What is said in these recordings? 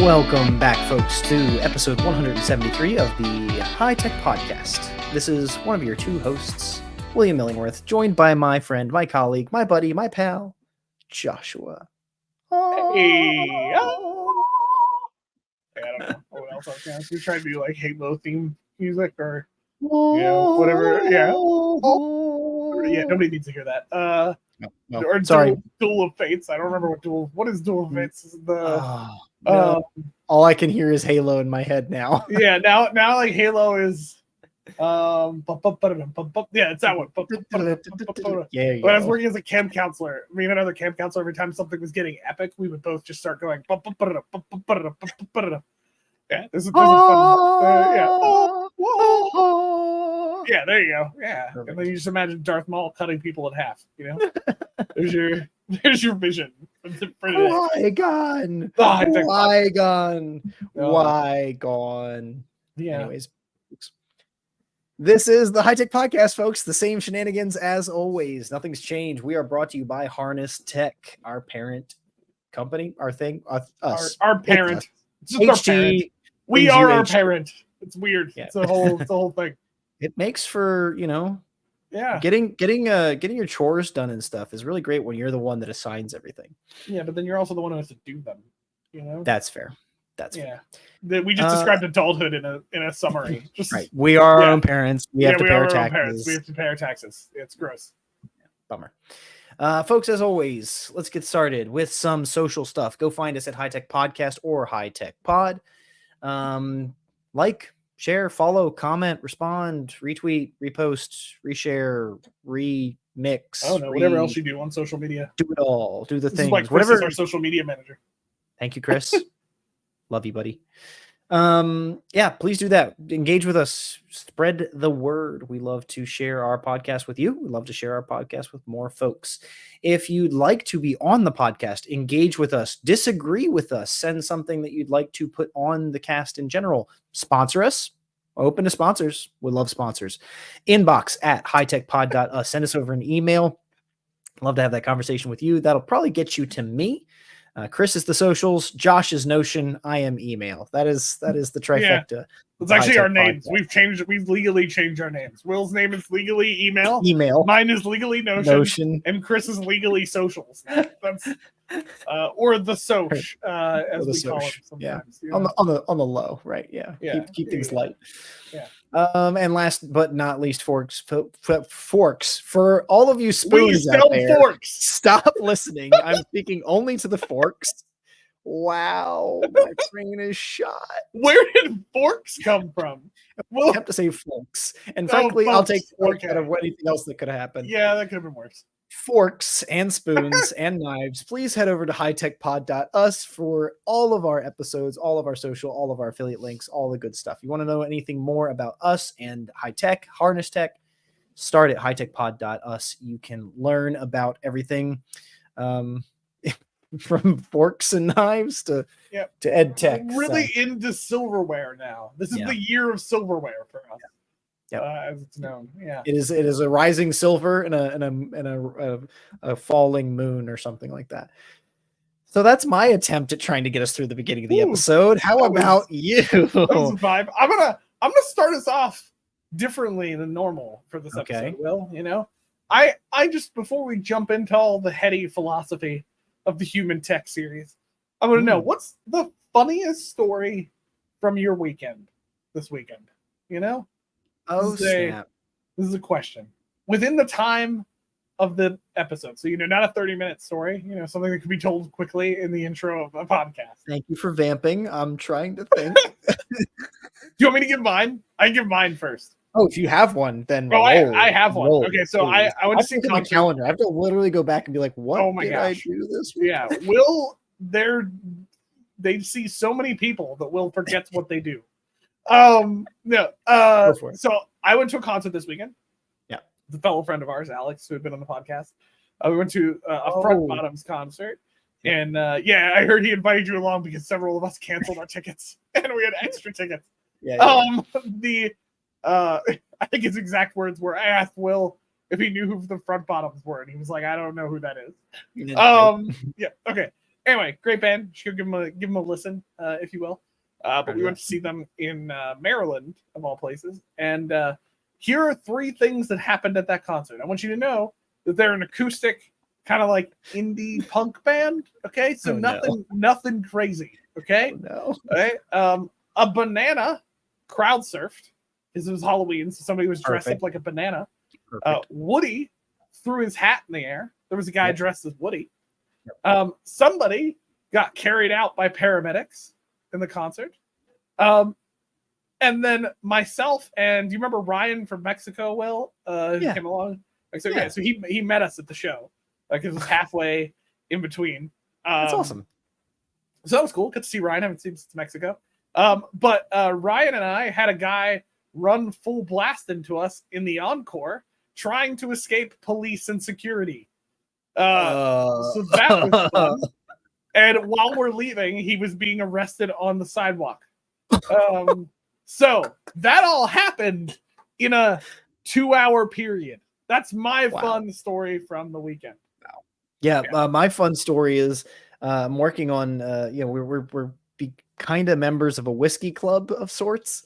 Welcome back, folks, to episode 173 of the High Tech Podcast. This is one of your two hosts, William Millingworth, joined by my friend, my colleague, my buddy, my pal, Joshua. Hey. I don't know what else I was going to do. Try to do like Halo theme music or whatever. Yeah. Yeah, nobody needs to hear that. No. Or Sorry. Duel of Fates. I don't remember what is Duel of Fates? All I can hear is Halo in my head now. Yeah, now like Halo is yeah, it's that one. Yeah, when I was working as a camp counselor, me and another camp counselor, every time something was getting epic, we would both just start going. Yeah, this is fun. Yeah, there you go. Yeah, perfect. And then you just imagine Darth Maul cutting people in half. You know, there's your vision for today. Wygone. Yeah. Anyways, this is the High Tech Podcast, folks. The same shenanigans as always. Nothing's changed. We are brought to you by Harness Tech, our parent company, our thing, us, our parent. It's just our parent. We are our parent. It's weird. Yeah. It's a whole thing. It makes for, getting your chores done and stuff is really great when you're the one that assigns everything. Yeah, but then you're also the one who has to do them. That's fair. Fair. We just described adulthood in a summary. Right. We are our own parents. We have to pay our taxes. We have to pay our taxes. It's gross. Bummer. Folks, as always, let's get started with some social stuff. Go find us at High Tech Podcast or High Tech Pod. Like, share, follow, comment, respond, retweet, repost, reshare, remix. Oh no, whatever else you do on social media. Do it all. Do the things. Like Chris is our social media manager. Thank you, Chris. Love you, buddy. Please do that. Engage with us. Spread the word. We love to share our podcast with you. We love to share our podcast with more folks. If you'd like to be on the podcast, engage with us. Disagree with us. Send something that you'd like to put on the cast in general. Sponsor us. Open to sponsors. We love sponsors. Inbox at hightechpod.us. Send us over an email. Love to have that conversation with you. That'll probably get you to me. Chris is the socials, Josh is Notion, I am email. That is the trifecta. Yeah. It's actually our names. Podcast. We've legally changed our names. Will's name is legally email. Mine is legally Notion. And Chris is legally socials. That's or the soch, as we call it sometimes. Yeah. On the low, right? Yeah. Keep things light. Yeah. And last but not least, forks. For all of you spoons out there, forks. Stop listening. I'm speaking only to the forks. Wow, my brain is shot. Where did forks come from? Well, I have to say forks. And frankly, I'll take fork out of anything else that could have happened. Yeah, that could have been worse. Forks and spoons and knives, please head over to hightechpod.us for all of our episodes, all of our social, all of our affiliate links, all the good stuff. You want to know anything more about us and high tech, harness tech, start at hightechpod.us. You can learn about everything from forks and knives to ed tech. I'm really into silverware now. This is the year of silverware for us. As it's known, it is a rising silver and a falling moon or something like that. So that's my attempt at trying to get us through the beginning of the episode. How about you? That was a vibe. I'm gonna start us off differently than normal for this episode. Will, I just, before we jump into all the heady philosophy of the Human Tech series, I want to know, what's the funniest story from your weekend this weekend? Snap. This is a question. Within the time of the episode. So, not a 30-minute story, something that could be told quickly in the intro of a podcast. Thank you for vamping. I'm trying to think. Do you want me to give mine? I can give mine first. Oh, if you have one, then I have one. Okay, so I went to see my calendar. I have to literally go back and be like, what I do this week? Yeah, they see so many people that Will forgets what they do. So I went to a concert this weekend. Yeah. The fellow friend of ours, Alex, who had been on the podcast. We went to a Front Bottoms concert. And I heard he invited you along because several of us canceled our tickets and we had extra tickets. I think his exact words were, I asked Will if he knew who the Front Bottoms were, and he was like, I don't know who that is. Okay. Anyway, great band. You should give them a listen, if you will. But we went to see them in Maryland, of all places. And here are 3 things that happened at that concert. I want you to know that they're an acoustic, kind of like indie punk band. Okay, so nothing crazy. Okay, no. Okay, a banana crowd surfed because it was Halloween, so somebody was dressed up like a banana. Woody threw his hat in the air. There was a guy dressed as Woody. Somebody got carried out by paramedics in the concert. And then myself and do you remember Ryan from Mexico, Will? Who came along? So he met us at the show. Like it was halfway in between. That's awesome. So that was cool. Good to see Ryan. I haven't seen him since Mexico. But Ryan and I had a guy run full blast into us in the encore, trying to escape police and security. So that was fun. And while we're leaving, he was being arrested on the sidewalk. So that all happened in a 2-hour period. That's my fun story from the weekend. Wow. Yeah. My fun story is I'm working on, we're kind of members of a whiskey club of sorts.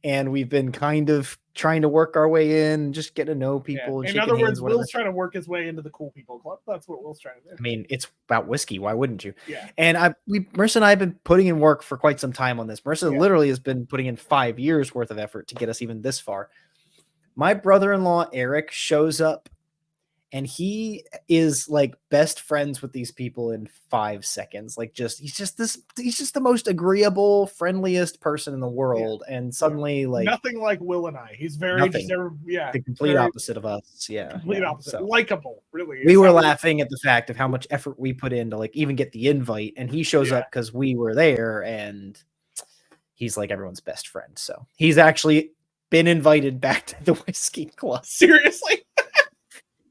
And we've been kind of trying to work our way in, just get to know people. In other words, Will's trying to work his way into the cool people club. That's what Will's trying to do. I mean, it's about whiskey. Why wouldn't you? Yeah. And Marissa and I have been putting in work for quite some time on this. Marissa literally has been putting in 5 years worth of effort to get us even this far. My brother-in-law, Eric, shows up and he is like best friends with these people in 5 seconds. Like he's just the most agreeable, friendliest person in the world. Yeah. And suddenly like nothing like Will and I. He's very the complete opposite of us. Yeah. Complete opposite. So, likable, really. We were laughing at the fact of how much effort we put in to like even get the invite. And he shows up because we were there and he's like everyone's best friend. So he's actually been invited back to the whiskey club. Seriously?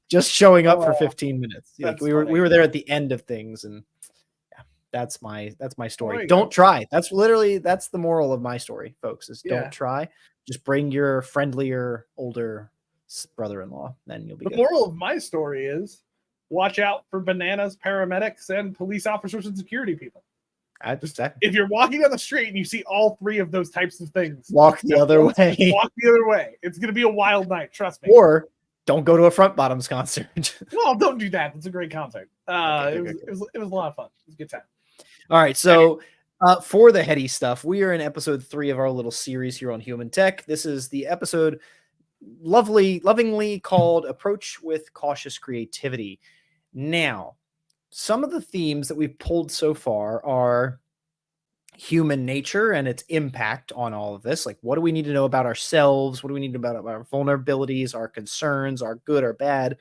Just showing up for 15 minutes. Like we were there at the end of things, and that's my story. Don't try. That's the moral of my story, folks. Is don't try. Just bring your friendlier, older brother-in-law, then you'll be good. The moral of my story is watch out for bananas, paramedics, and police officers and security people. If you're walking down the street and you see all 3 of those types of things, walk the other way. Walk the other way. It's going to be a wild night. Trust me. Or don't go to a Front Bottoms concert. Well, don't do that. It's a great concert. It was a lot of fun. It was a good time. All right. So for the heady stuff, we are in episode 3 of our little series here on Human Tech. This is the episode lovingly called Approach with Cautious Creativity. Now, some of the themes that we've pulled so far are human nature and its impact on all of this. Like, what do we need to know about ourselves? What do we need to know about our vulnerabilities, our concerns, our good or bad?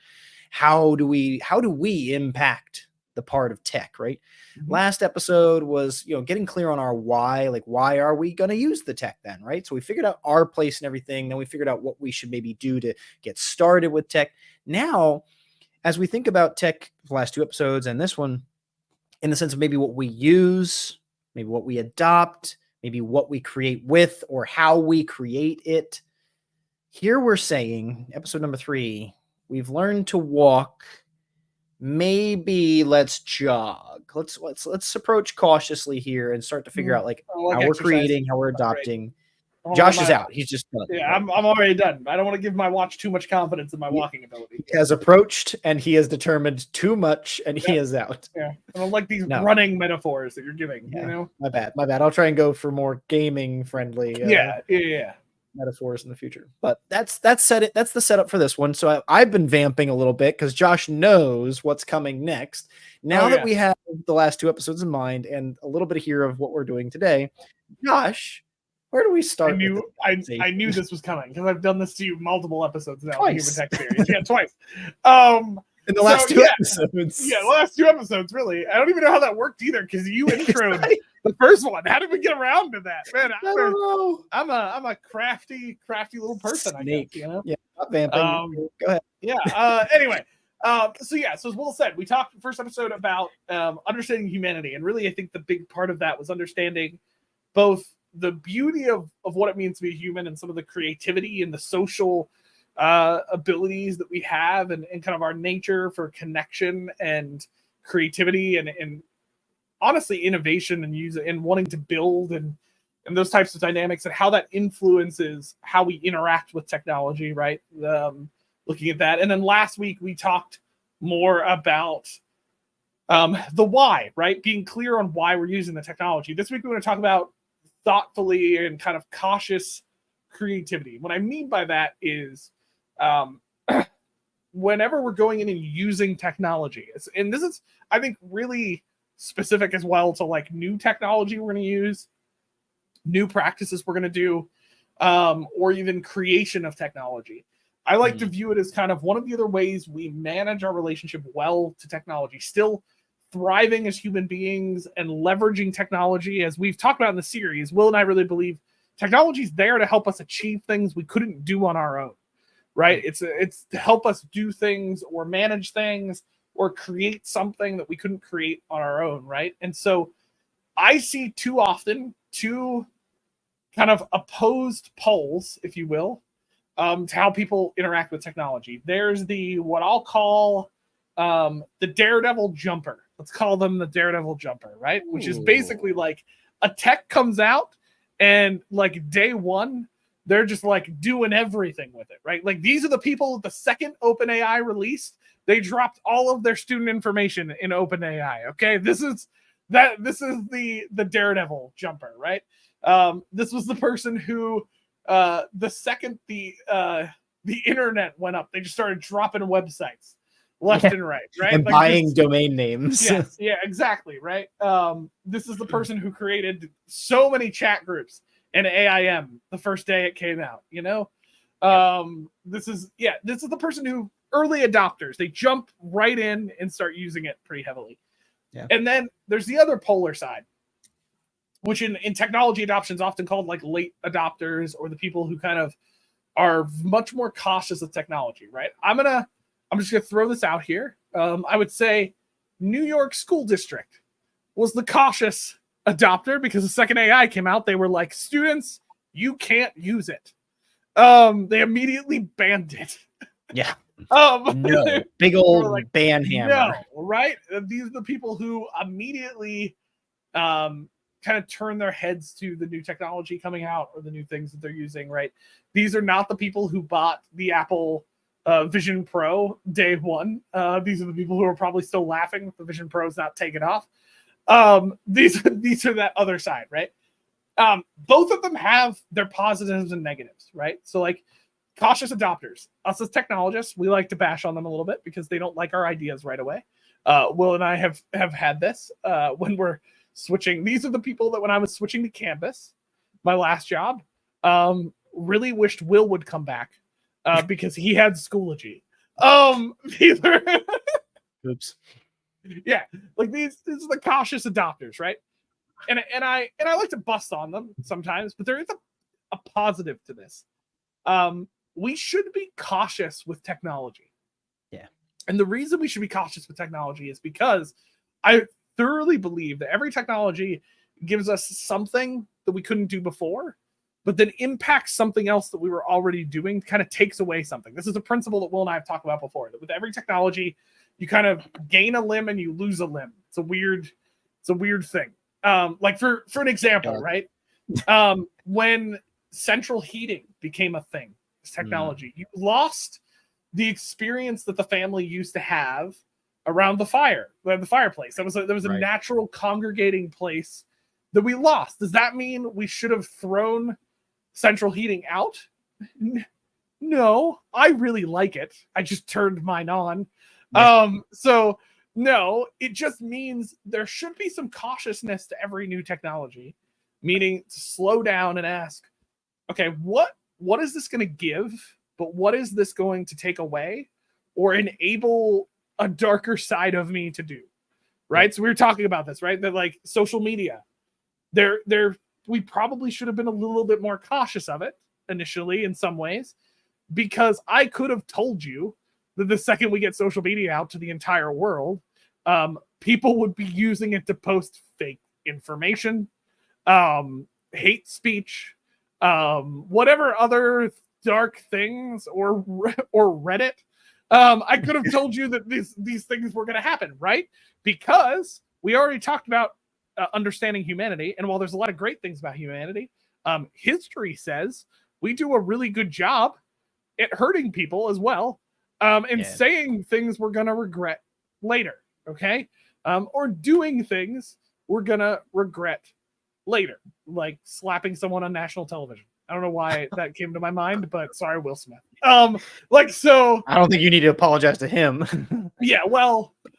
How do we impact the part of tech, right? Mm-hmm. Last episode was, getting clear on our why, like why are we going to use the tech then, right? So we figured out our place and everything. Then we figured out what we should maybe do to get started with tech. Now, as we think about tech, the last 2 episodes and this one, in the sense of maybe what we use, maybe what we adopt, maybe what we create with or how we create it. Here we're saying, episode number 3, we've learned to walk. Maybe let's jog. Let's approach cautiously here and start to figure out how we're creating, how we're adopting. Josh is out. He's just done. Yeah, I'm already done. I don't want to give my watch too much confidence in my walking ability. He has approached and he has determined too much and he is out. Yeah. I don't like these running metaphors that you're giving. Yeah. My bad. I'll try and go for more gaming friendly metaphors in the future. But that's the setup for this one. So I've been vamping a little bit because Josh knows what's coming next. Now that we have the last 2 episodes in mind and a little bit here of what we're doing today, Josh, where do we start? I knew this was coming because I've done this to you multiple episodes now. Twice. Human Tech Series. Yeah, twice. In the last 2 episodes. Yeah, the last 2 episodes, really. I don't even know how that worked either because you introed the first one. How did we get around to that? Man, I don't know. I'm a crafty little person, I guess, Yeah, not vamping. Go ahead. Yeah. Anyway. So as Will said, we talked in the first episode about understanding humanity. And really, I think the big part of that was understanding both the beauty of what it means to be human and some of the creativity and the social abilities that we have and kind of our nature for connection and creativity and honestly innovation and wanting to build and those types of dynamics and how that influences how we interact with technology, right? Looking at that. And then last week we talked more about the why, right? Being clear on why we're using the technology. This week we're going to talk about thoughtfully and kind of cautious creativity. What I mean by that is whenever we're going in and using technology, and this is, I think, really specific as well to like new technology we're going to use, new practices we're going to do, or even creation of technology. I like to view it as kind of one of the other ways we manage our relationship well to technology, still thriving as human beings and leveraging technology. As we've talked about in the series, Will and I really believe technology is there to help us achieve things we couldn't do on our own, right? It's to help us do things or manage things or create something that we couldn't create on our own, right? And so I see too often two kind of opposed poles, if you will, to how people interact with technology. There's the what I'll call the daredevil jumper. Let's call them the daredevil jumper, right? Which is basically like a tech comes out and like day one, they're just like doing everything with it, right? Like these are the people, the second OpenAI released, they dropped all of their student information in OpenAI. Okay, this is the daredevil jumper, right? This was the person who the second the internet went up, they just started dropping websites left and right, right? And like buying domain names. Yes, yeah, exactly, right? This is the person who created so many chat groups and AIM the first day it came out, you know? This is the person who early adopters, they jump right in and start using it pretty heavily. Yeah. And then there's the other polar side, which in technology adoption is often called like late adopters, or the people who kind of are much more cautious of technology, right? I'm just gonna throw this out here. I would say New York School District was the cautious adopter because the second AI came out, they were like, students, you can't use it. They immediately banned it. Yeah. No, big old like, ban hammer. No, right? These are the people who immediately kind of turn their heads to the new technology coming out or the new things that they're using, right? These are not the people who bought the Apple Vision Pro day one. These are the people who are probably still laughing if the Vision Pro is not taken off. These are that other side, right? Both of them have their positives and negatives, right? So like cautious adopters, us as technologists, we like to bash on them a little bit because they don't like our ideas right away. Will and I have had this when we're switching. These are the people that when I was switching to Canvas, my last job, really wished Will would come back because he had Schoology. Oops. Yeah, like these are the cautious adopters, right? And I like to bust on them sometimes, but there is a positive to this. We should be cautious with technology. Yeah. And the reason we should be cautious with technology is because I thoroughly believe that every technology gives us something that we couldn't do before, but then impacts something else that we were already doing, kind of takes away something. This is a principle that Will and I have talked about before, that with every technology, you kind of gain a limb and you lose a limb. It's a weird thing. Like for an example, right? When central heating became a thing, this technology, you lost the experience that the family used to have around the fireplace. There was a natural congregating place that we lost. Does that mean we should have thrown central heating out? No, I really like it. I just turned mine on. So no, it just means there should be some cautiousness to every new technology, meaning to slow down and ask, okay, what is this going to give? But what is this going to take away or enable a darker side of me to do? Right. So we were talking about this, right? That like social media, we probably should have been a little bit more cautious of it initially in some ways, because I could have told you that the second we get social media out to the entire world, people would be using it to post fake information, hate speech, whatever other dark things, or Reddit. I could have told you that these things were going to happen, right? Because we already talked about understanding humanity. And while there's a lot of great things about humanity, history says we do a really good job at hurting people as well, and saying things we're gonna regret later, okay? Or doing things we're gonna regret later, like slapping someone on national television. I don't know why that came to my mind, but sorry, Will Smith. Like, so I don't think you need to apologize to him. yeah, well, but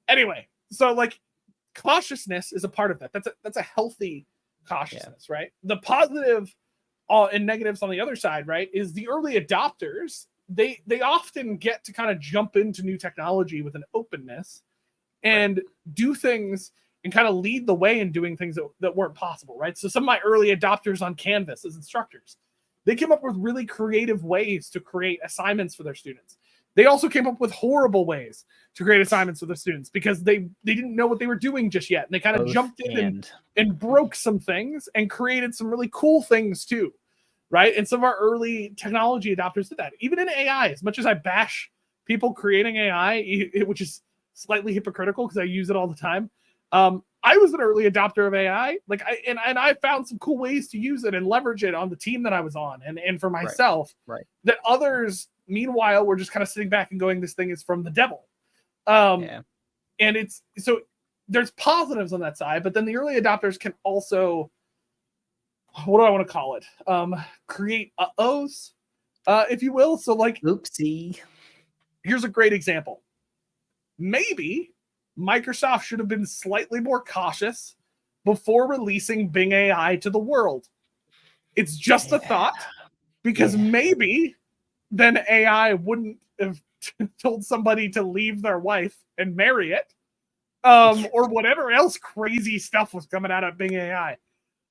anyway, so like cautiousness is a part of that. That's a healthy cautiousness, right? The positive and negatives on the other side, right, is the early adopters. They often get to kind of jump into new technology with an openness and do things and kind of lead the way in doing things that weren't possible, right? So some of my early adopters on Canvas as instructors, they came up with really creative ways to create assignments for their students. They also came up with horrible ways to create assignments for the students because they didn't know what they were doing just yet. And they kind of jumped in and broke some things and created some really cool things too, right? And some of our early technology adopters did that. Even in AI, as much as I bash people creating AI, which is slightly hypocritical because I use it all the time, I was an early adopter of AI. Like I found some cool ways to use it and leverage it on the team that I was on and for myself, that others meanwhile were just kind of sitting back and going, this thing is from the devil. And it's, so there's positives on that side, but then the early adopters can also, what do I want to call it? Create uh-ohs, if you will. So like, oopsie. Here's a great example. Maybe Microsoft should have been slightly more cautious before releasing Bing AI to the world. It's just a thought, because maybe then AI wouldn't have told somebody to leave their wife and marry it, or whatever else crazy stuff was coming out of Bing AI.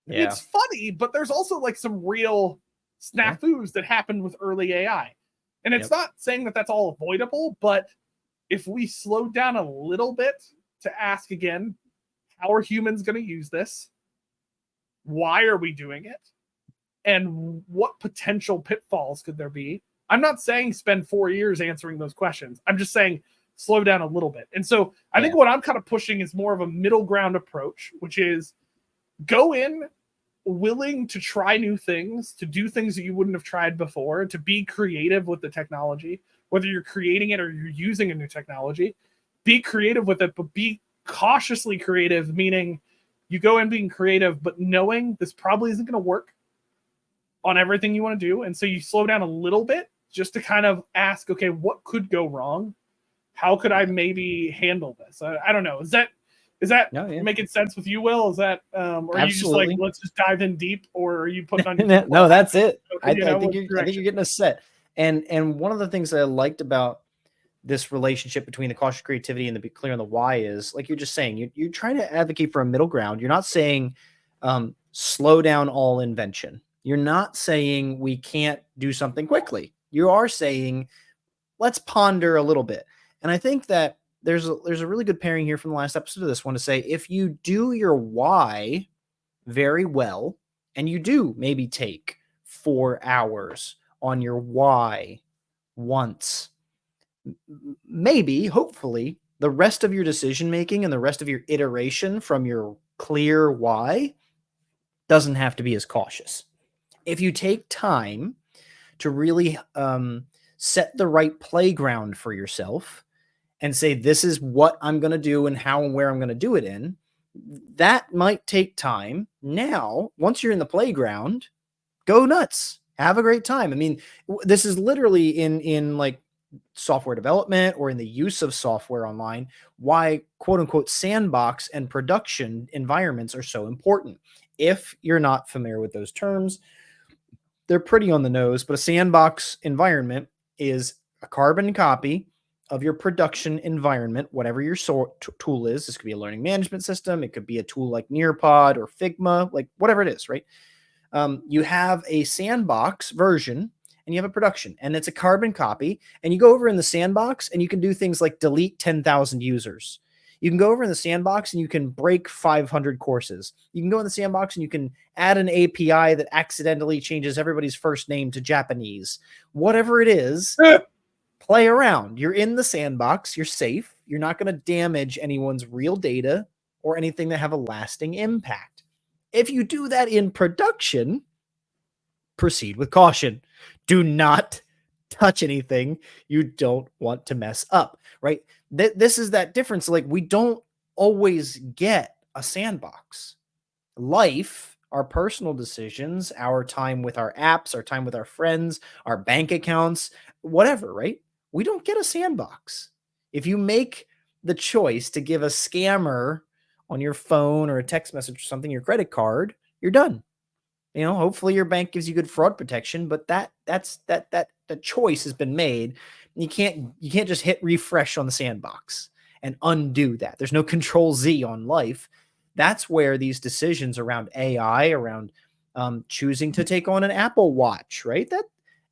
It's funny, but there's also like some real snafus that happened with early AI. And it's not saying that that's all avoidable, but if we slowed down a little bit to ask again, how are humans going to use this? Why are we doing it? And what potential pitfalls could there be? I'm not saying spend 4 years answering those questions. I'm just saying slow down a little bit. And so I think what I'm kind of pushing is more of a middle ground approach, which is go in willing to try new things, to do things that you wouldn't have tried before, to be creative with the technology, whether you're creating it or you're using a new technology. Be creative with it, but be cautiously creative, meaning you go in being creative, but knowing this probably isn't going to work on everything you want to do. And so you slow down a little bit just to kind of ask, okay, what could go wrong? How could I maybe handle this? I don't know. Is that making sense with you, Will? Is that, or are you just like, let's just dive in deep, or are you putting on your No, that's it. I think you're getting us set. And one of the things that I liked about this relationship between the cautious creativity and the be clear on the why is, like you're just saying, you're trying to advocate for a middle ground. You're not saying slow down all invention. You're not saying we can't do something quickly. You are saying let's ponder a little bit. And I think that there's a really good pairing here from the last episode of this one to say, if you do your why very well, and you do maybe take 4 hours on your why once, maybe, hopefully, the rest of your decision making and the rest of your iteration from your clear why doesn't have to be as cautious. If you take time to really set the right playground for yourself and say, this is what I'm going to do and how and where I'm going to do it in, that might take time. Now, once you're in the playground, go nuts. Have a great time. I mean, this is literally in like software development or in the use of software online, why quote unquote sandbox and production environments are so important. If you're not familiar with those terms, they're pretty on the nose, but a sandbox environment is a carbon copy of your production environment, whatever your tool is. This could be a learning management system. It could be a tool like Nearpod or Figma, like whatever it is, right? You have a sandbox version and you have a production, and it's a carbon copy, and you go over in the sandbox and you can do things like delete 10,000 users. You can go over in the sandbox and you can break 500 courses. You can go in the sandbox and you can add an API that accidentally changes everybody's first name to Japanese. Whatever it is, play around. You're in the sandbox. You're safe. You're not going to damage anyone's real data or anything that have a lasting impact. If you do that in production, proceed with caution. Do not touch anything you don't want to mess up, right? This is that difference. Like, we don't always get a sandbox. Life, our personal decisions, our time with our apps, our time with our friends, our bank accounts, whatever, right? We don't get a sandbox. If you make the choice to give a scammer on your phone or a text message or something your credit card, you're done. You know, hopefully your bank gives you good fraud protection, but that's the choice has been made. You can't just hit refresh on the sandbox and undo that. There's no control Z on life. That's where these decisions around AI, around choosing to take on an Apple Watch, right? That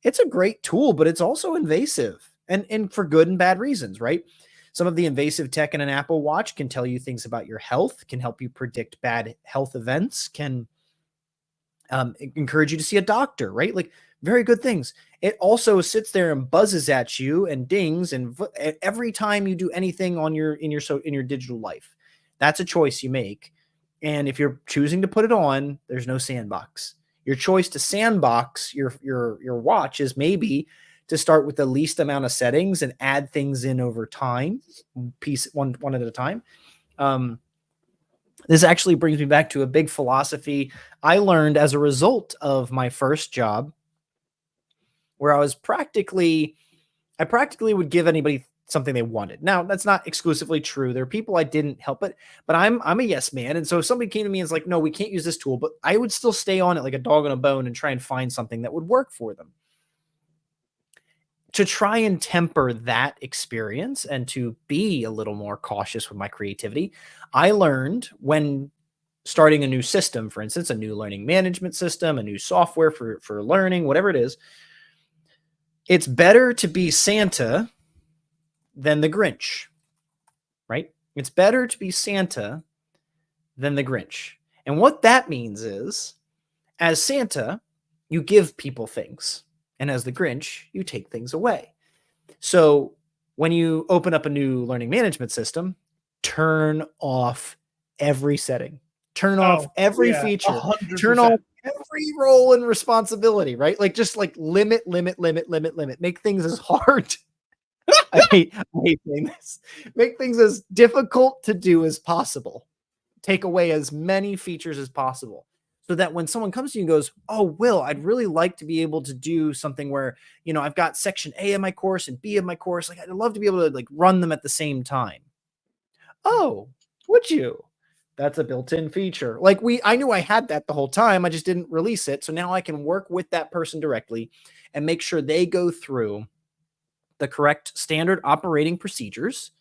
it's a great tool, but it's also invasive, and for good and bad reasons, right? Some of the invasive tech in an Apple Watch can tell you things about your health, can help you predict bad health events, can encourage you to see a doctor, right? Like, very good things. It also sits there and buzzes at you and dings and every time you do anything on in your digital life. That's a choice you make. And if you're choosing to put it on, there's no sandbox. Your choice to sandbox your watch is maybe to start with the least amount of settings and add things in over time, one at a time. This actually brings me back to a big philosophy I learned as a result of my first job, where I practically would give anybody something they wanted. Now, that's not exclusively true. There are people I didn't help, but I'm a yes man. And so if somebody came to me and was like, no, we can't use this tool, but I would still stay on it like a dog on a bone and try and find something that would work for them. To try and temper that experience and to be a little more cautious with my creativity, I learned when starting a new system, for instance, a new learning management system, a new software for learning, whatever it is, it's better to be Santa than the Grinch, right? It's better to be Santa than the Grinch. And what that means is, as Santa, you give people things. And as the Grinch, you take things away. So when you open up a new learning management system, turn off every setting, turn off every feature, 100%. turn off every role and responsibility, right? Like, just like limit, make things as hard. I hate saying this. Make things as difficult to do as possible. Take away as many features as possible, so that when someone comes to you and goes, oh, Will, I'd really like to be able to do something where, you know, I've got section A of my course and B of my course. Like, I'd love to be able to like run them at the same time. Oh, would you? That's a built-in feature. Like, I knew I had that the whole time. I just didn't release it. So now I can work with that person directly and make sure they go through the correct standard operating procedures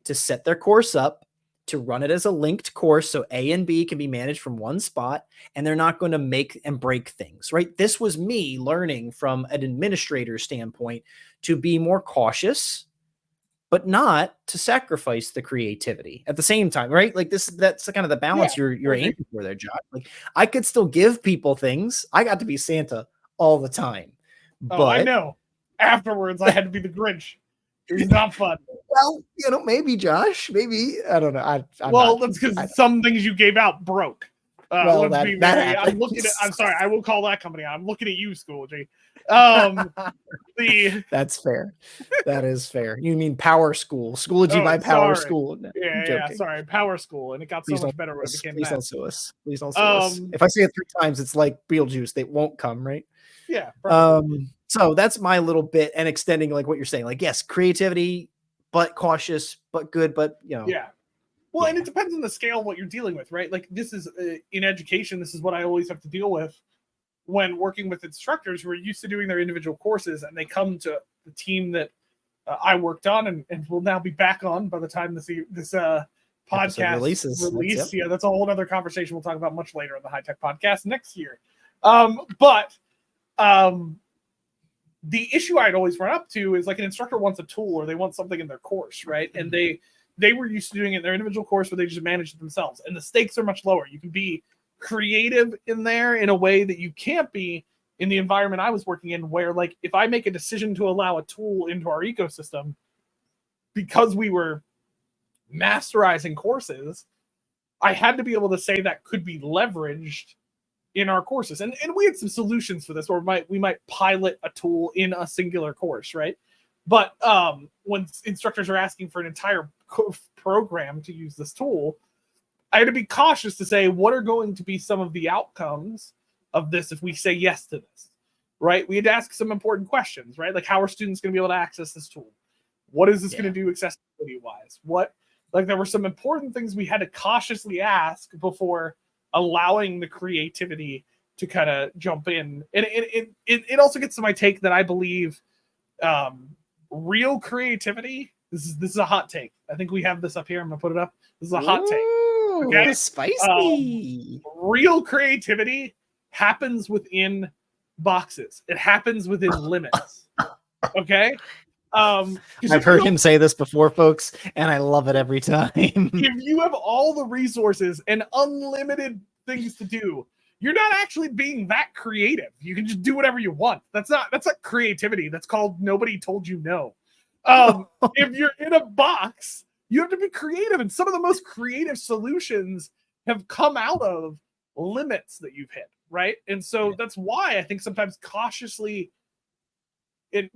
to set their course up, to run it as a linked course so A and B can be managed from one spot, and they're not going to make and break things, right? This was me learning from an administrator standpoint to be more cautious, but not to sacrifice the creativity at the same time, right? Like, that's kind of the balance you're aiming for there, Josh. Like, I could still give people things. I got to be Santa all the time. But I know. Afterwards, I had to be the Grinch. It was not fun. Well, you know, maybe Josh, maybe, I don't know. That's because some things you gave out broke. I'm looking at. I'm sorry. I will call that company. I'm looking at you, Schoology. That's fair. That is fair. You mean Power School? Schoology by Power School? No, yeah. Sorry, Power School, and it got so much better when it became. Please don't sue us. Please don't sue us. If I say it 3 times, it's like Beetlejuice. They won't come, right? Yeah. So that's my little bit, and extending like what you're saying. Like, yes, creativity, but cautious, but good, but you know. Yeah. Well, and it depends on the scale of what you're dealing with, right? Like, this is in education, this is what I always have to deal with when working with instructors who are used to doing their individual courses, and they come to the team that I worked on and will now be back on by the time this podcast releases. Yeah, that's a whole other conversation we'll talk about much later in the High Tech Podcast next year. The issue I'd always run up to is, like, an instructor wants a tool or they want something in their course, right? And they were used to doing it in their individual course where they just manage it themselves. And the stakes are much lower. You can be creative in there in a way that you can't be in the environment I was working in, where, like, if I make a decision to allow a tool into our ecosystem because we were masterizing courses, I had to be able to say that could be leveraged in our courses. And we had some solutions for this, or we might pilot a tool in a singular course, right? But when instructors are asking for an entire program to use this tool, I had to be cautious to say, what are going to be some of the outcomes of this if we say yes to this, right? We had to ask some important questions, right? Like, how are students going to be able to access this tool? What is this going to do accessibility-wise? There were some important things we had to cautiously ask before allowing the creativity to kind of jump in. And it also gets to my take that I believe real creativity, this is a hot take. I think we have this up here. I'm going to put it up. This is a hot take. Okay, spicy. Real creativity happens within boxes. It happens within limits. Okay. I've heard him say this before, folks, and I love it every time. If you have all the resources and unlimited things to do, you're not actually being that creative. You can just do whatever you want. That's not creativity. That's called nobody told you no. If you're in a box, you have to be creative, and some of the most creative solutions have come out of limits that you've hit, right? And so that's why I think sometimes cautiously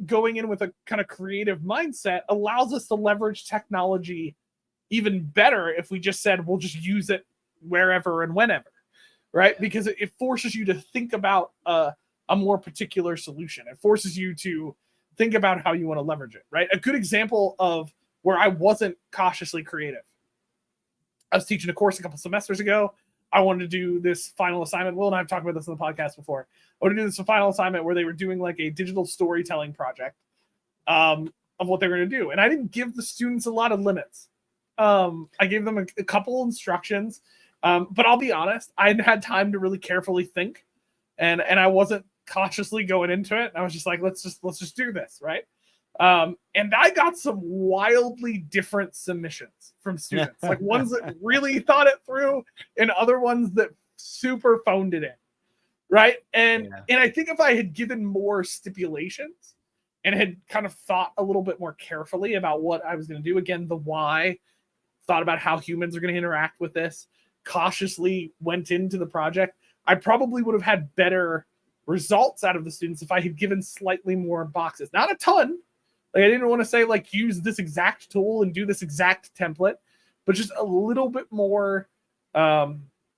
going in with a kind of creative mindset allows us to leverage technology even better if we just said we'll just use it wherever and whenever, right? Because it forces you to think about a more particular solution. It forces you to think about how you want to leverage it, right? A good example of where I wasn't cautiously creative. I was teaching a course a couple semesters ago. I wanted to do this final assignment. Will and I have talked about this on the podcast before. I wanted to do this final assignment where they were doing like a digital storytelling project of what they were going to do. And I didn't give the students a lot of limits. I gave them a couple instructions. But I'll be honest, I hadn't had time to really carefully think. And I wasn't cautiously going into it. I was just like, let's just do this, right? And I got some wildly different submissions from students, like ones that really thought it through and other ones that super phoned it in, right? And I think if I had given more stipulations and had kind of thought a little bit more carefully about what I was going to do, again, the why, thought about how humans are going to interact with this, cautiously went into the project, I probably would have had better results out of the students if I had given slightly more boxes. Not a ton. Like, I didn't want to say, like, use this exact tool and do this exact template, but just a little bit more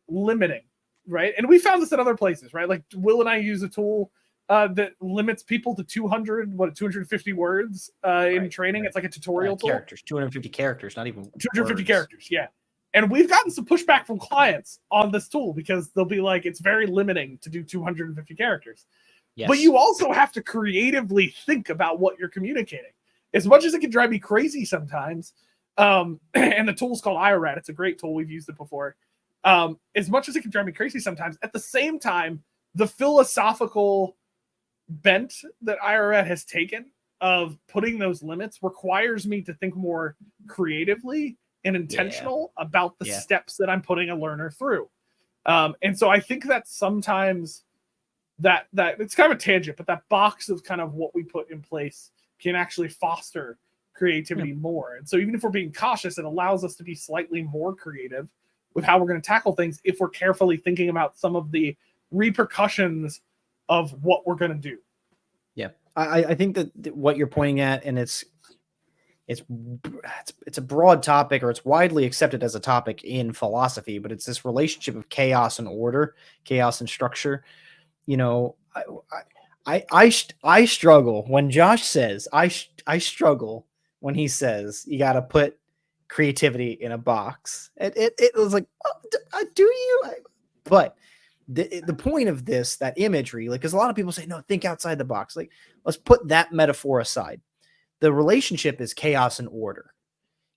limiting, right? And we found this in other places, right? Like, Will and I use a tool that limits people to 250 words in training. It's like a tutorial tool. Characters, 250 characters, not even 250 characters, yeah. And we've gotten some pushback from clients on this tool because they'll be like, it's very limiting to do 250 characters. Yes. But you also have to creatively think about what you're communicating. As much as it can drive me crazy sometimes, and the tool's called IRAD. It's a great tool. We've used it before. As much as it can drive me crazy sometimes, at the same time, the philosophical bent that IRAD has taken of putting those limits requires me to think more creatively and intentional about the steps that I'm putting a learner through. And so I think that sometimes that it's kind of a tangent, but that box of kind of what we put in place can actually foster creativity more. And so even if we're being cautious, it allows us to be slightly more creative with how we're going to tackle things if we're carefully thinking about some of the repercussions of what we're going to do. Yeah. I think that what you're pointing at, and it's a broad topic, or it's widely accepted as a topic in philosophy, but it's this relationship of chaos and order, chaos and structure. You know, I struggle when Josh says, I struggle when he says you got to put creativity in a box. It was like, oh, do you? But the point of this, that imagery, like, because a lot of people say, no, think outside the box. Like, let's put that metaphor aside. The relationship is chaos and order.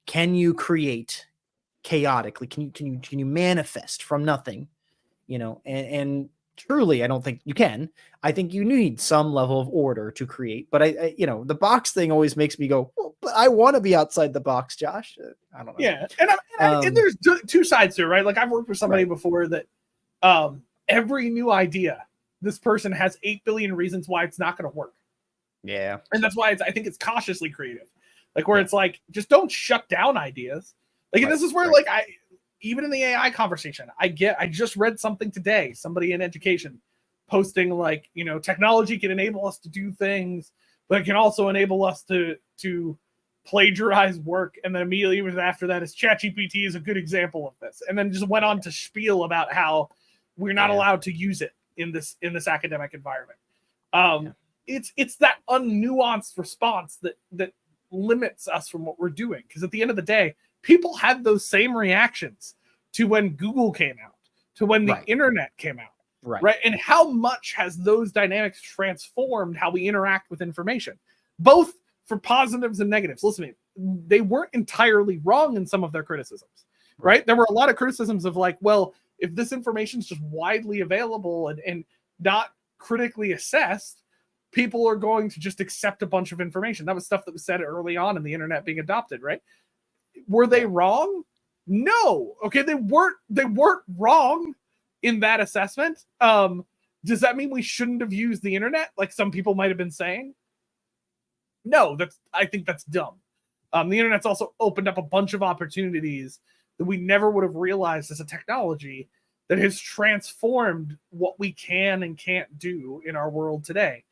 Can you create chaotically? Can you manifest from nothing? You know, and truly, I don't think you can. I think you need some level of order to create. But I you know, the box thing always makes me go, well, but I want to be outside the box, Josh. I don't know. Yeah, and there's two sides to it, right? Like, I've worked with somebody before that every new idea, this person has 8 billion reasons why it's not going to work. Yeah. And that's why I think it's cautiously creative. Like, where it's like, just don't shut down ideas. Like, and this is where, like, even in the AI conversation, I just read something today, somebody in education posting, like, you know, technology can enable us to do things, but it can also enable us to plagiarize work. And then immediately after that is ChatGPT is a good example of this. And then just went on to spiel about how we're not allowed to use it in this academic environment. It's that unnuanced response that limits us from what we're doing. Because at the end of the day, people had those same reactions to when Google came out, to when the internet came out. Right. And how much has those dynamics transformed how we interact with information, both for positives and negatives? Listen to me, they weren't entirely wrong in some of their criticisms, right? There were a lot of criticisms of, like, well, if this information is just widely available and not critically assessed, people are going to just accept a bunch of information. That was stuff that was said early on in the internet being adopted, right? Were they wrong? No. Okay, they weren't wrong in that assessment. Does that mean we shouldn't have used the internet, like some people might have been saying? No, I think that's dumb. The internet's also opened up a bunch of opportunities that we never would have realized as a technology that has transformed what we can and can't do in our world today.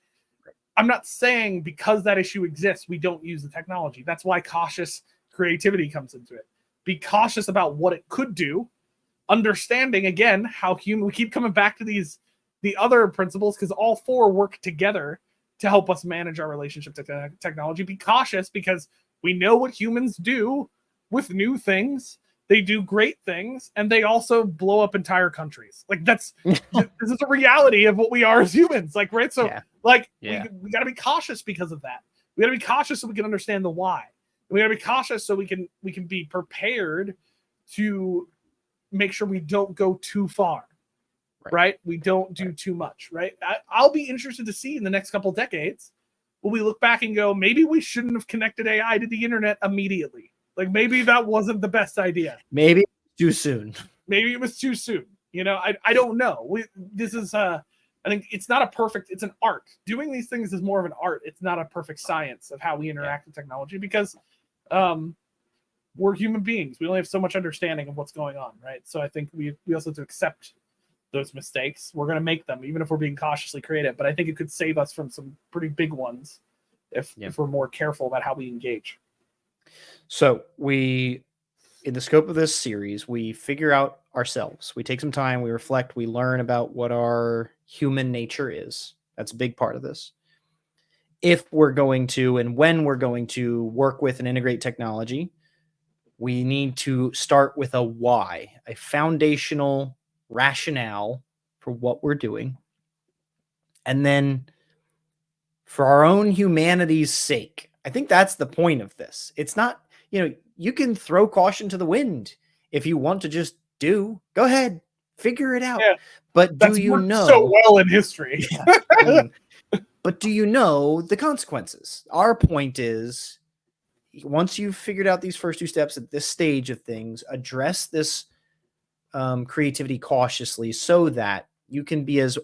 I'm not saying because that issue exists, we don't use the technology. That's why cautious creativity comes into it. Be cautious about what it could do, understanding, again, how we keep coming back to the other principles, because all four work together to help us manage our relationship to technology. Be cautious because we know what humans do with new things. They do great things, and they also blow up entire countries. Like, this is a reality of what we are as humans. Like, right? So, we got to be cautious because of that. We got to be cautious so we can understand the why. We got to be cautious so we can be prepared to make sure we don't go too far, right? We don't do too much, right? I'll be interested to see in the next couple of decades when we look back and go, maybe we shouldn't have connected AI to the internet immediately. Like, maybe that wasn't the best idea. Maybe too soon. Maybe it was too soon. You know, I don't know. I think it's not a perfect, it's an art. Doing these things is more of an art. It's not a perfect science of how we interact with technology, because we're human beings. We only have so much understanding of what's going on, right? So I think we also have to accept those mistakes. We're going to make them, even if we're being cautiously creative. But I think it could save us from some pretty big ones if we're more careful about how we engage. So in the scope of this series, we figure out ourselves. We take some time, we reflect, we learn about what our human nature is. That's a big part of this. If we're going to, and when we're going to work with and integrate technology, we need to start with a why, a foundational rationale for what we're doing. And then for our own humanity's sake, I think that's the point of this. It's not, you can throw caution to the wind if you want to just go ahead, figure it out. Yeah, but do you know so well in history? But do you know the consequences? Our point is, once you've figured out these first two steps at this stage of things, address this creativity cautiously so that you can be as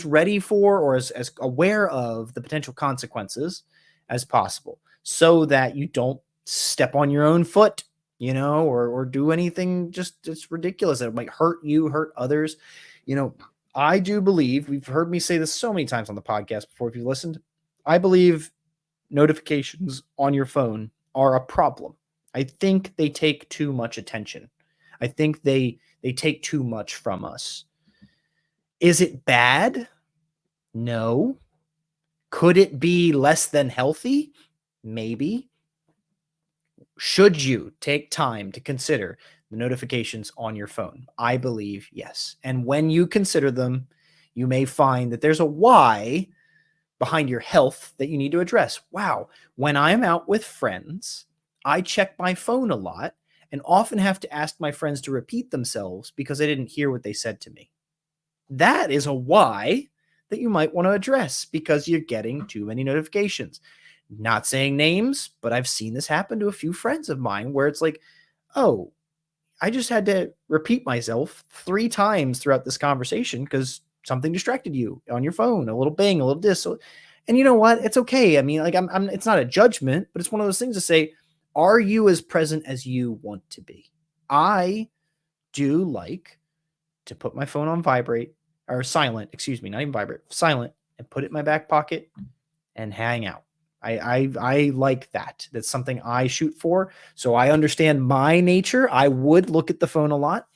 ready for or as aware of the potential consequences as possible, so that you don't step on your own foot, or do anything just ridiculous that might hurt you, hurt others. I do believe, we've heard me say this so many times on the podcast before, if you've listened, I believe notifications on your phone are a problem. I think they take too much attention. I think they take too much from us. Is it bad? No. Could it be less than healthy? Maybe. Should you take time to consider the notifications on your phone? I believe yes. And when you consider them, you may find that there's a why behind your health that you need to address. Wow, when I'm out with friends, I check my phone a lot and often have to ask my friends to repeat themselves because I didn't hear what they said to me. That is a why that you might want to address, because you're getting too many notifications. Not saying names, but I've seen this happen to a few friends of mine where it's like, oh, I just had to repeat myself 3 times throughout this conversation because something distracted you on your phone, a little bang, a little this. And you know what? It's okay. I mean, like, I'm it's not a judgment, but it's one of those things to say, Are you as present as you want to be? I do like to put my phone on vibrate or silent, excuse me, not even vibrate, silent, and put it in my back pocket and hang out. I like that. That's something I shoot for. So I understand my nature. I would look at the phone a lot.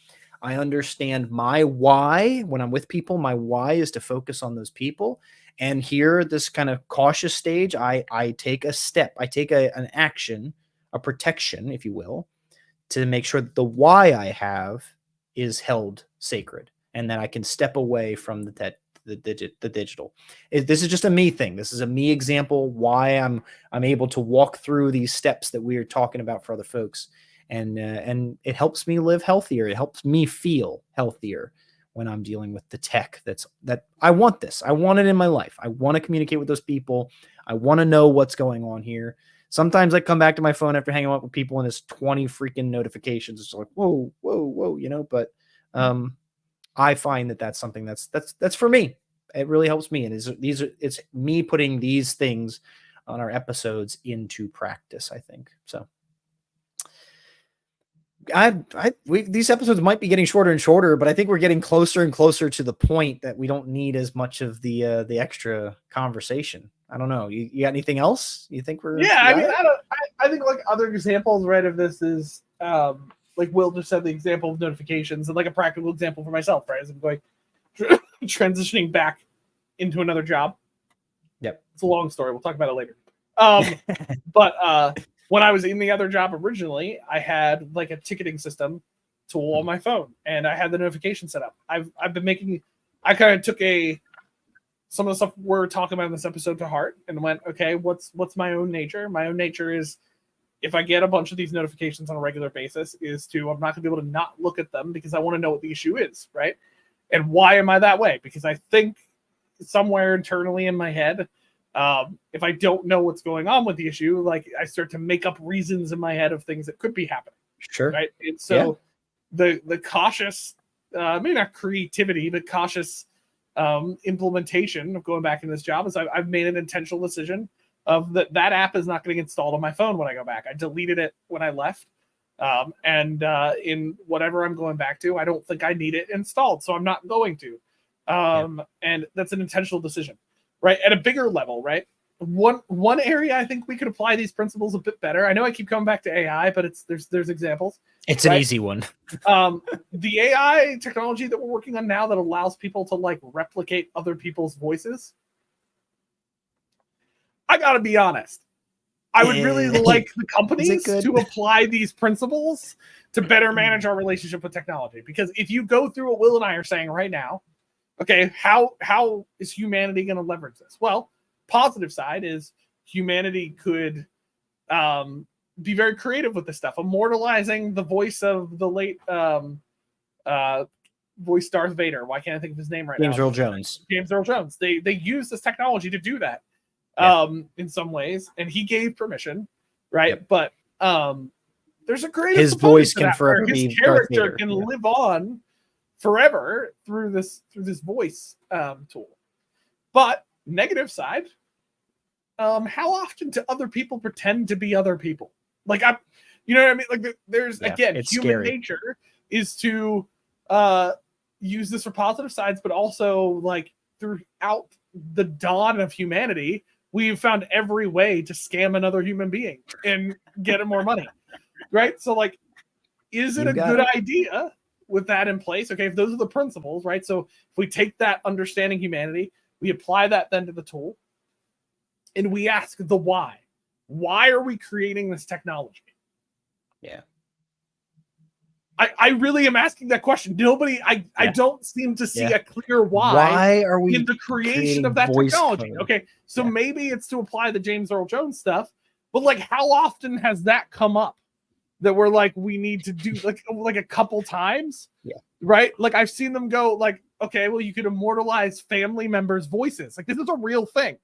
I understand my why when I'm with people. My why is to focus on those people. And here, this kind of cautious stage, I take a step. I take an action, a protection, if you will, to make sure that the why I have is held sacred, and that I can step away from the digital. This is just a me thing. This is a me example. Why I'm able to walk through these steps that we are talking about for other folks, and it helps me live healthier. It helps me feel healthier when I'm dealing with the tech. That I want this. I want it in my life. I want to communicate with those people. I want to know what's going on here. Sometimes I come back to my phone after hanging out with people and it's 20 freaking notifications. It's like, whoa, whoa, whoa, but I find that that's something that's for me. It really helps me. And it's me putting these things on our episodes into practice, I think. So these episodes might be getting shorter and shorter, but I think we're getting closer and closer to the point that we don't need as much of the extra conversation. I don't know. You got anything else? You think we're? Yeah, I mean, I think like other examples, right, of this is like Will just said the example of notifications, and like a practical example for myself, right, as I'm going transitioning back into another job. Yep, it's a long story. We'll talk about it later. But when I was in the other job originally, I had like a ticketing system tool on my phone, and I had the notification set up. I kind of took some of the stuff we're talking about in this episode to heart and went, okay, what's my own nature? My own nature is, if I get a bunch of these notifications on a regular basis, I'm not gonna be able to not look at them because I want to know what the issue is, right? And why am I that way? Because I think somewhere internally in my head, if I don't know what's going on with the issue, like I start to make up reasons in my head of things that could be happening. Sure. Right. And so the cautious, maybe not creativity, but cautious implementation of going back in this job is I've made an intentional decision of that app is not getting installed on my phone when I go back. I deleted it when I left. And in whatever I'm going back to, I don't think I need it installed, so I'm not going to. And that's an intentional decision, right? At a bigger level, right? One area I think we could apply these principles a bit better. I know I keep coming back to AI, but there's examples. It's right? An easy one. The AI technology that we're working on now that allows people to like replicate other people's voices. I gotta be honest. I would really like the companies to apply these principles to better manage our relationship with technology. Because if you go through what Will and I are saying right now, okay, how is humanity going to leverage this? Well, positive side is humanity could be very creative with this stuff, immortalizing the voice of the late voice Darth Vader. Why can't I think of his name right now? James Earl Jones. James Earl Jones. They use this technology to do that. In some ways, and he gave permission, right? Yep. But there's a creative his voice can forever be his character can live on forever through this voice tool. But negative side, how often do other people pretend to be other people? Like you know what I mean? Like there's again, human nature is to use this for positive sides, but also like throughout the dawn of humanity, we've found every way to scam another human being and get him more money, right? So, like, is it a good idea with that in place? Okay, if those are the principles, right? So, if we take that understanding humanity, we apply that then to the tool, and we ask the why. Why are we creating this technology? Yeah. I really am asking that question. Nobody, I don't seem to see a clear why. Why are we in the creation of that technology? Code. Okay, so maybe it's to apply the James Earl Jones stuff, but like, how often has that come up that we're like, we need to do like a couple times? Yeah, right. Like I've seen them go like, okay, well, you could immortalize family members' voices. Like this is a real thing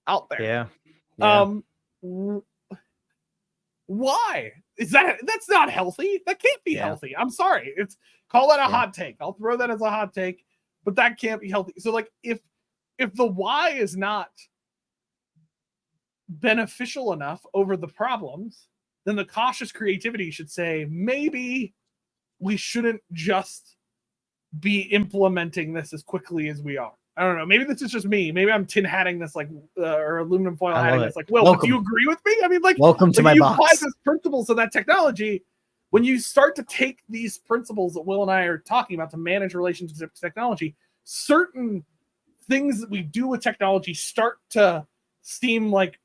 out there. Why? That's not healthy. That can't be healthy. I'm sorry. Call that a hot take. I'll throw that as a hot take, but that can't be healthy. So like if the why is not beneficial enough over the problems, then the cautious creativity should say, maybe we shouldn't just be implementing this as quickly as we are. I don't know. Maybe this is just me. Maybe I'm tin hatting this or aluminum foil hatting this. Like, well, do you agree with me? I mean, like, welcome to my you box. apply this principles of that technology. When you start to take these principles that Will and I are talking about to manage relationships with technology, certain things that we do with technology start to seem like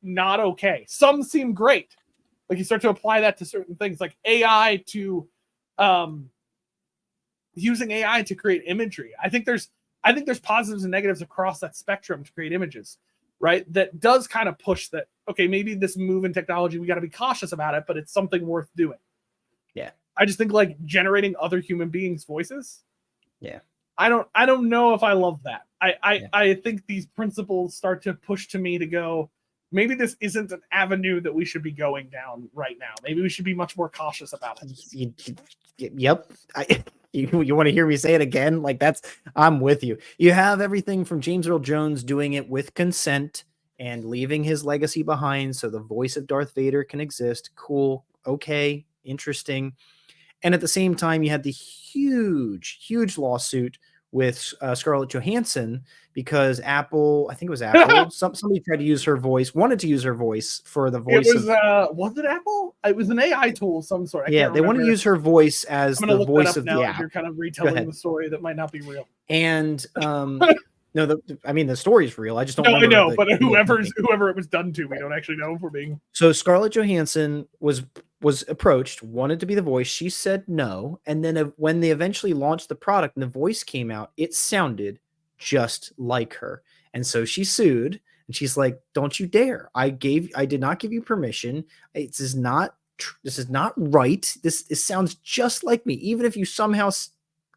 not okay. Some seem great. Like you start to apply that to certain things, like AI to using AI to create imagery. I think there's positives and negatives across that spectrum to create images, right? That does kind of push that, okay, maybe this move in technology, we got to be cautious about it, but it's something worth doing. Yeah. I just think like generating other human beings' voices. Yeah. I don't know if I love that. I think these principles start to push to me to go, maybe this isn't an avenue that we should be going down right now. Maybe we should be much more cautious about it. Yep. You want to hear me say it again? Like I'm with you. You have everything from James Earl Jones doing it with consent and leaving his legacy behind so the voice of Darth Vader can exist. Cool. Okay. Interesting. And at the same time, you had the huge lawsuit with Scarlett Johansson because Apple, I think it was Apple, somebody tried to use her voice, wanted to use her voice for the voice. Was it Apple? It was an AI tool of some sort. They want to use her voice as the voice of the app. You're kind of retelling the story that might not be real. And no, the story is real. I just don't. No, I know, but whoever it was done to, we don't actually know if we're being. So Scarlett Johansson was approached, wanted to be the voice. She said no, and then when they eventually launched the product and the voice came out, it sounded just like her, and so she sued. And she's like, "Don't you dare! I did not give you permission. This is not right. This sounds just like me. Even if you somehow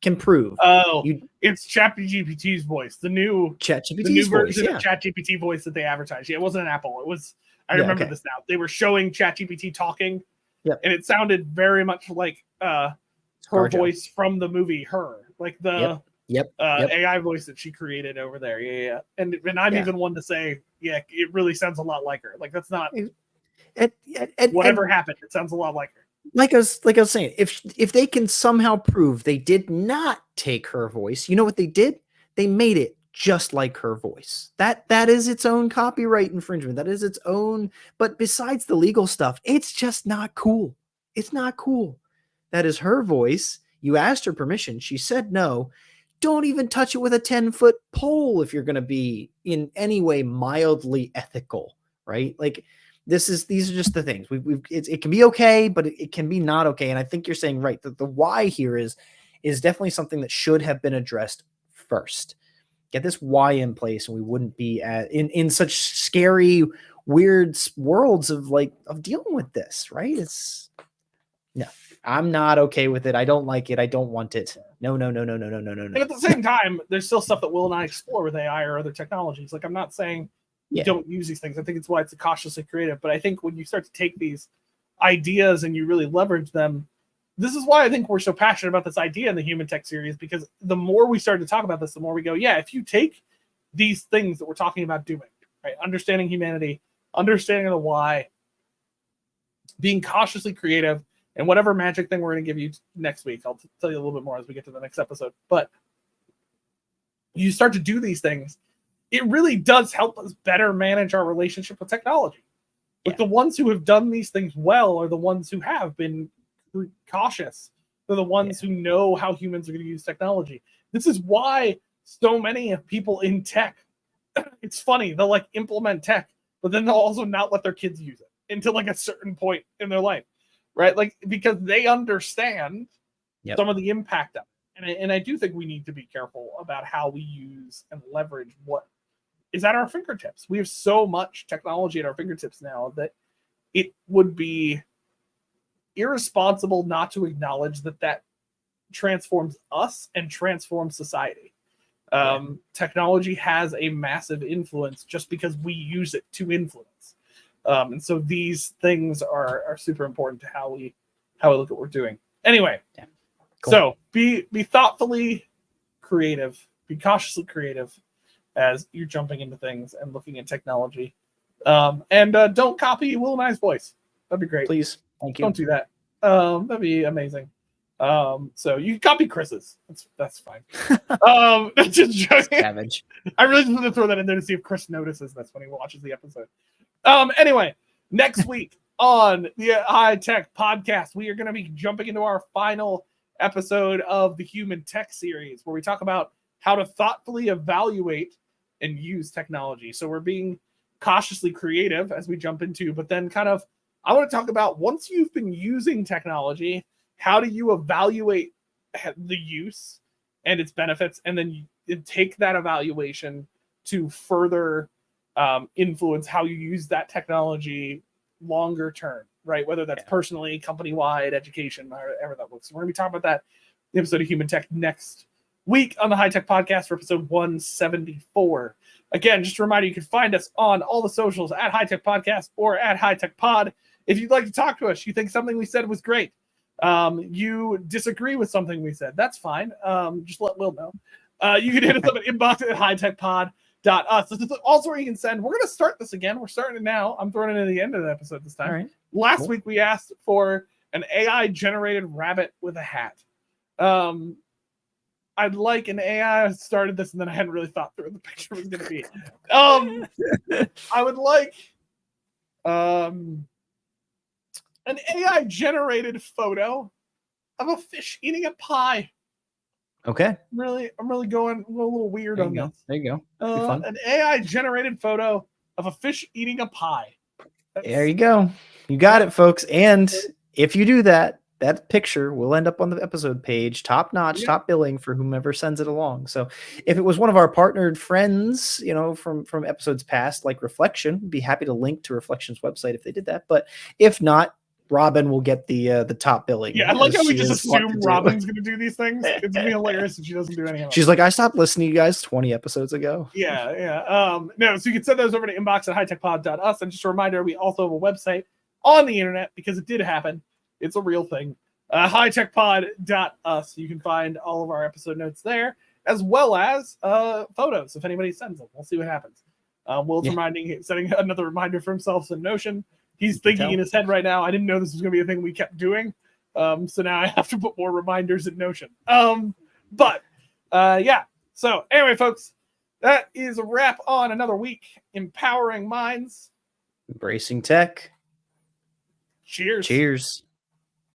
can prove." It's ChatGPT's voice, the new version of ChatGPT voice that they advertised. Yeah, it wasn't an Apple. It was. I remember this now. They were showing ChatGPT talking, and it sounded very much like her voice from the movie Her, like the AI voice that she created over there. Yeah. And I'm even one to say, it really sounds a lot like her. Like that's not whatever happened. It sounds a lot like her. Like I was saying, if they can somehow prove they did not take her voice, you know what they did? They made it just like her voice. That is its own copyright infringement. That is its own. But besides the legal stuff, it's just not cool. It's not cool. That is her voice. You asked her permission. She said no. Don't even touch it with a 10-foot pole if you're going to be in any way mildly ethical, right? Like these are just the things. It can be okay, but it can be not okay. And I think you're saying right that the why here is definitely something that should have been addressed first. Get this why in place, and we wouldn't be in such scary, weird worlds of dealing with this, right? No, I'm not okay with it. I don't like it. I don't want it. No. And at the same time, there's still stuff that Will and I explore with AI or other technologies. Like I'm not saying don't use these things. I think it's why it's cautiously creative. But I think when you start to take these ideas and you really leverage them, this is why I think we're so passionate about this idea in the Human Tech series, because the more we start to talk about this, the more we go, if you take these things that we're talking about doing, right? Understanding humanity, understanding the why, being cautiously creative, and whatever magic thing we're going to give you next week, I'll tell you a little bit more as we get to the next episode. But you start to do these things, it really does help us better manage our relationship with technology. But the ones who have done these things well are the ones who have been cautious. They're the ones who know how humans are going to use technology. This is why so many people in tech, it's funny, they'll implement tech, but then they'll also not let their kids use it until a certain point in their life, right? Because they understand some of the impact of it. And I do think we need to be careful about how we use and leverage what is at our fingertips. We have so much technology at our fingertips now that it would be irresponsible not to acknowledge that transforms us and transforms society. Technology has a massive influence just because we use it to influence. And so these things are super important to how we look at what we're doing. Anyway, cool. So be thoughtfully creative, be cautiously creative as you're jumping into things and looking at technology. And don't copy Will and I's voice. That'd be great. Please. Thank you. Don't do that. That'd be amazing. So you copy Chris's. That's fine. Just joking. Savage. I really just want to throw that in there to see if Chris notices this when he watches the episode. Anyway, next week on the High Tech Podcast, we are going to be jumping into our final episode of the Human Tech series, where we talk about how to thoughtfully evaluate and use technology. So we're being cautiously creative as we jump into, but then kind of, I want to talk about, once you've been using technology, how do you evaluate the use and its benefits, and then you take that evaluation to further influence how you use that technology longer term, right? Whether that's personally, company-wide, education, however that looks. So we're going to be talking about that in the episode of Human Tech next week on the High Tech Podcast for episode 174. Again, just a reminder, you can find us on all the socials at High Tech Podcast or at High Tech Pod. If you'd like to talk to us, you think something we said was great, you disagree with something we said, that's fine. Just let Will know. You can hit us up at inbox at hightechpod.us. This is also where you can send. We're going to start this again. We're starting it now. I'm throwing it at the end of the episode this time. All right. Last week we asked for an AI generated rabbit with a hat. I'd like an AI. I started this and then I hadn't really thought through what the picture was going to be. I would like an AI generated photo of a fish eating a pie. Okay. I'm really going a little weird on this. There you go. An AI generated photo of a fish eating a pie. There you go. You got it, folks. And if you do that, that picture will end up on the episode page, top notch, top billing for whomever sends it along. So if it was one of our partnered friends, from episodes past, like Reflection, we'd be happy to link to Reflection's website if they did that. But if not, Robin will get the top billing. Yeah, I like how we just assume Robin's going to do these things. It's going to be hilarious if she doesn't do any of it. She's like, I stopped listening to you guys 20 episodes ago. Yeah. No, so you can send those over to inbox at hightechpod.us. And just a reminder, we also have a website on the internet because it did happen. It's a real thing. Hightechpod.us. You can find all of our episode notes there, as well as photos if anybody sends them. We'll see what happens. Will's setting another reminder for himself in Notion. He's thinking in his head right now, I didn't know this was going to be a thing we kept doing. So now I have to put more reminders in Notion. So anyway, folks, that is a wrap on another week. Empowering minds. Embracing tech. Cheers. Cheers.